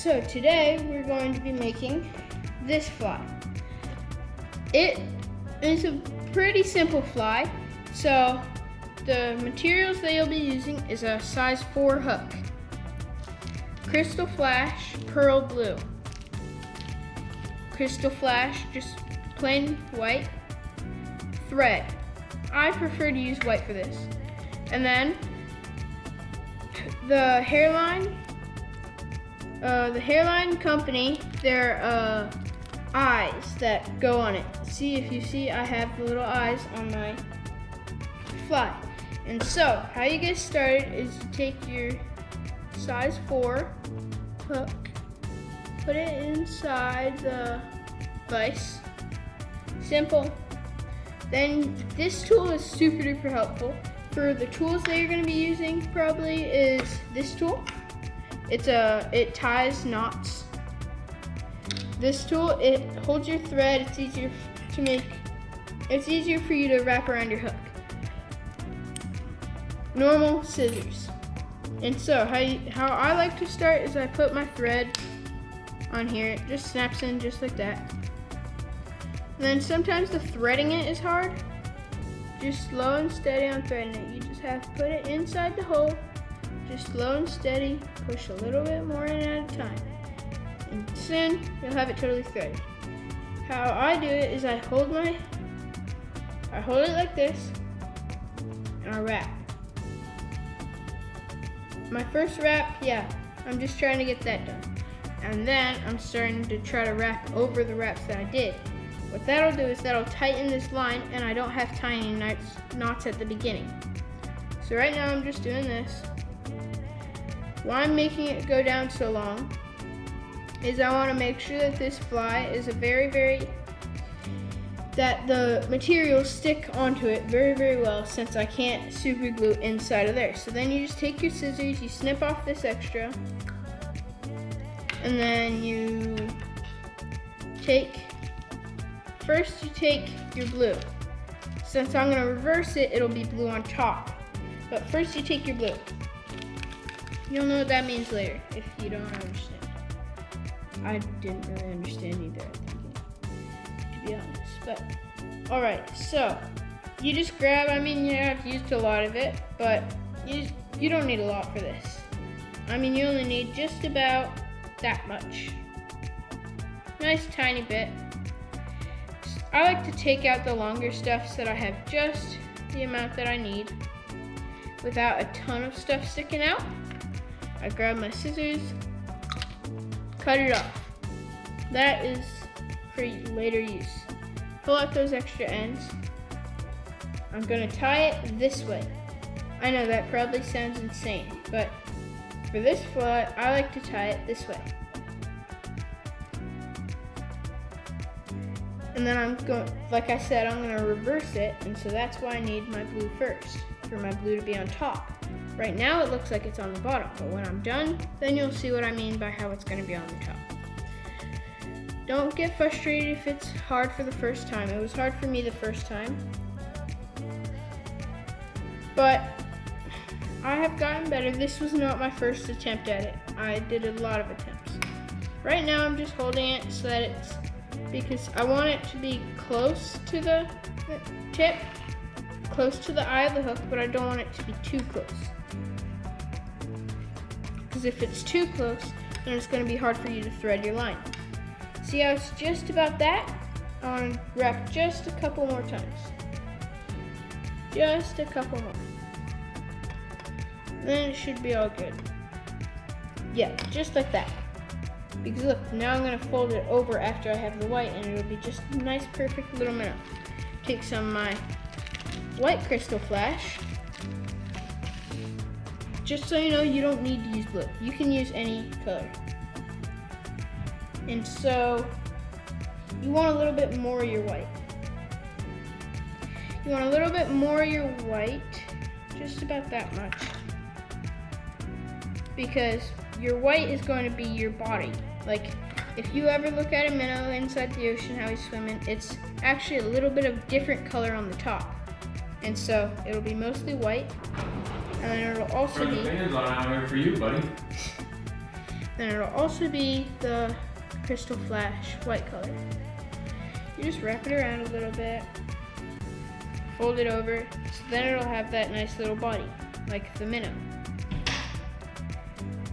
So today we're going to be making this fly. It is a pretty simple fly. So the materials that you'll be using is a size 4 hook, Crystal Flash Pearl Blue, Crystal Flash just plain white, thread. I prefer to use white for this. And then the hairline company, their eyes that go on it. See, if you see, I have the little eyes on my fly. And so, how you get started is you take your size 4 hook, put it inside the vise. Simple. Then this tool is super duper helpful. For the tools that you're going to be using probably is this tool. It ties knots. This tool, it holds your thread. It's easier for you to wrap around your hook. Normal scissors. And so how I like to start is I put my thread on here. It just snaps in just like that. And then sometimes the threading it is hard. Just slow and steady on threading it. You just have to put it inside the hole. Just slow and steady. Push a little bit more in at a time. And soon you'll have it totally threaded. How I do it is I hold it like this and I wrap. My first wrap, I'm just trying to get that done. And then I'm starting to try to wrap over the wraps that I did. What that'll do is that'll tighten this line and I don't have tiny knots at the beginning. So right now I'm just doing this. Why I'm making it go down so long is I want to make sure that this fly is that the materials stick onto it very well, since I can't super glue inside of there. So then you just take your scissors, you snip off this extra, and then you take your blue. Since I'm going to reverse it, it'll be blue on top. But first you take your blue. You'll know what that means later if you don't understand. I didn't really understand either, to be honest. But alright, so you just grab, you have used a lot of it, but you don't need a lot for this. You only need just about that much. Nice tiny bit. I like to take out the longer stuff so that I have just the amount that I need without a ton of stuff sticking out. I grab my scissors, cut it off. That is for later use. Pull out those extra ends. I'm gonna tie it this way. I know that probably sounds insane, but for this fly, I like to tie it this way. And then like I said, I'm gonna reverse it, and so that's why I need my blue first, for my blue to be on top. Right now it looks like it's on the bottom, but when I'm done, then you'll see what I mean by how it's gonna be on the top. Don't get frustrated if it's hard for the first time. It was hard for me the first time, but I have gotten better. This was not my first attempt at it. I did a lot of attempts. Right now I'm just holding it so that because I want it to be close to the tip, close to the eye of the hook, but I don't want it to be too close. Because if it's too close, then it's going to be hard for you to thread your line. See how it's just about that? I want to wrap just a couple more times. Just a couple more. Then it should be all good. Yeah, just like that. Because look, now I'm going to fold it over after I have the white, and it'll be just a nice, perfect little minnow. Take some of my white Crystal Flash. Just so you know, you don't need to use blue. You can use any color. And so, you want a little bit more of your white. You want a little bit more of your white, just about that much. Because your white is going to be your body. Like, if you ever look at a minnow inside the ocean, how he's swimming, it's actually a little bit of different color on the top. And so, it'll be mostly white. And then it'll also be... Fans on out here for you, buddy. Then it'll also be the Crystal Flash white color. You just wrap it around a little bit, fold it over, so then it'll have that nice little body, like the Minnow.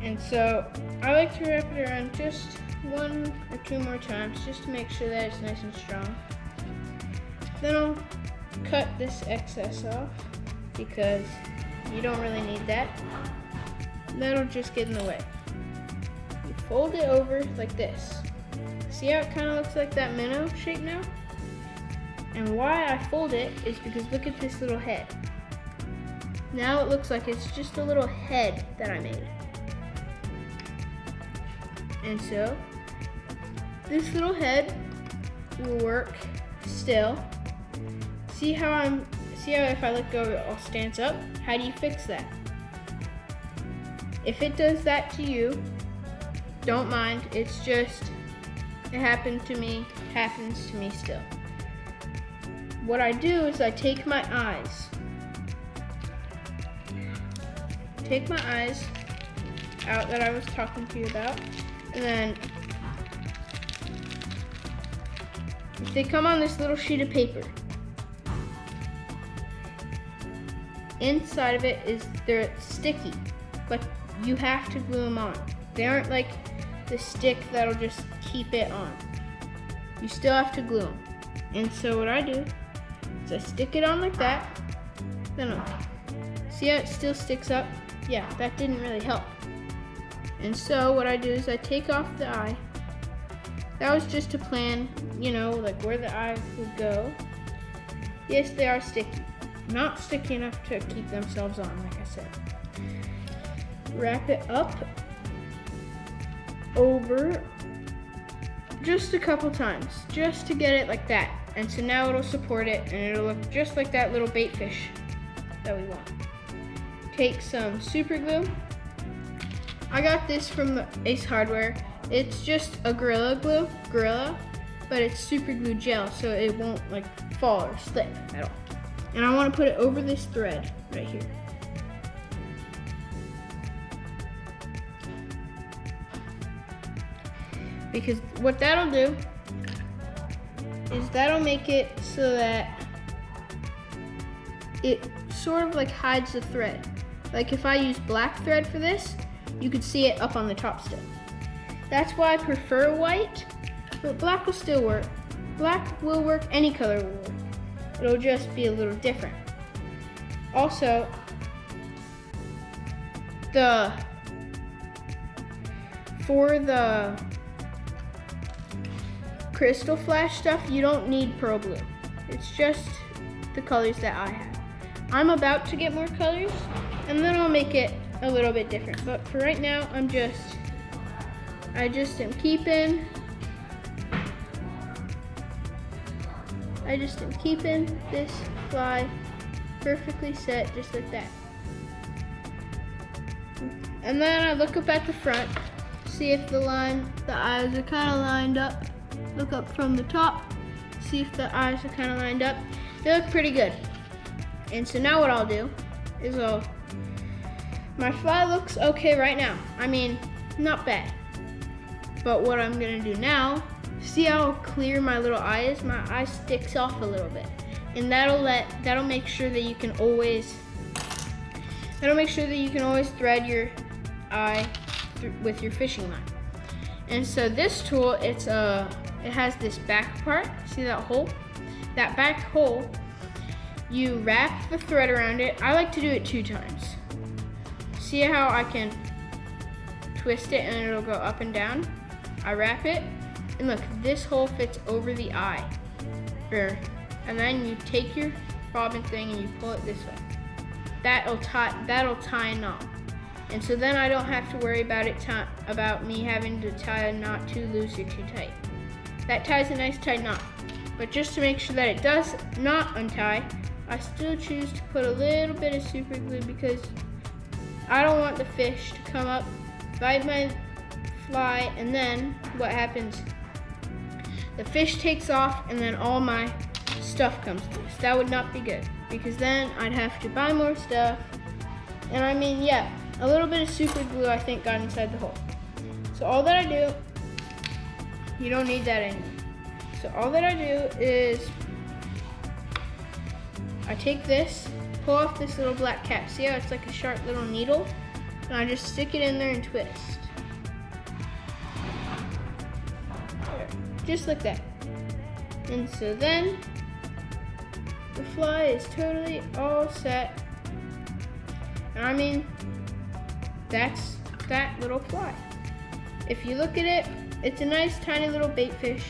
And so I like to wrap it around just 1 or 2 more times, just to make sure that it's nice and strong. Then I'll cut this excess off, because you don't really need that. That'll just get in the way. You fold it over like this. See how it kind of looks like that Minnow shape now? And why I fold it is because look at this little head. Now it looks like it's just a little head that I made. And so, this little head will work still. See how if I let go it all stands up? How do you fix that? If it does that to you, don't mind, it's just, it happens to me still. What I do is I take my eyes out that I was talking to you about, and then if they come on this little sheet of paper, inside of it they're sticky, but you have to glue them on. They aren't like the stick that'll just keep it on. You still have to glue them. And so what I do is I stick it on like that. Then see how it still sticks up? Yeah, that didn't really help. And so what I do is I take off the eye. That was just to plan, like where the eye would go. Yes, they are sticky. Not sticky enough to keep themselves on, like I said. Wrap it up over just a couple times, just to get it like that. And so now it'll support it, and it'll look just like that little bait fish that we want. Take some super glue. I got this from the Ace Hardware. It's just a Gorilla, but it's super glue gel, so it won't like fall or slip at all. And I want to put it over this thread right here. Because what that'll do is that'll make it so that it sort of like hides the thread. Like if I use black thread for this, you could see it up on the top still. That's why I prefer white, but black will still work. Black will work, any color will work. It'll just be a little different. Also, for the Crystal Flash stuff, you don't need pearl glue. It's just the colors that I have. I'm about to get more colors, and then I'll make it a little bit different. But for right now, I just am keeping this fly perfectly set, just like that. And then I look up at the front, see if the eyes are kind of lined up. Look up from the top, see if the eyes are kind of lined up. They look pretty good. And so now what I'll do is my fly looks okay right now. I mean, not bad. But what I'm gonna do now, see how clear my little eye is? My eye sticks off a little bit. And that'll make sure that you can always thread your eye with your fishing line. And so this tool, it has this back part. See that hole? That back hole, you wrap the thread around it. I like to do it 2 times. See how I can twist it and it'll go up and down? I wrap it, and look, this hole fits over the eye. And then you take your bobbin thing and you pull it this way. That'll tie a knot. And so then I don't have to worry about me having to tie a knot too loose or too tight. That ties a nice tight knot. But just to make sure that it does not untie, I still choose to put a little bit of super glue because I don't want the fish to come up, bite my fly, and then what happens? The fish takes off and then all my stuff comes loose. That would not be good because then I'd have to buy more stuff. And I mean, yeah, a little bit of super glue I think got inside the hole. So all that I do, you don't need that anymore. So all that I do is I take this, pull off this little black cap. See how it's like a sharp little needle? And I just stick it in there and twist. There, just like that. And so then the fly is totally all set. And I mean, that's that little fly. If you look at it, it's a nice tiny little bait fish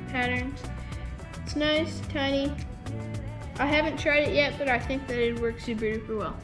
pattern. It's nice, tiny. I haven't tried it yet, but I think that it works super duper well.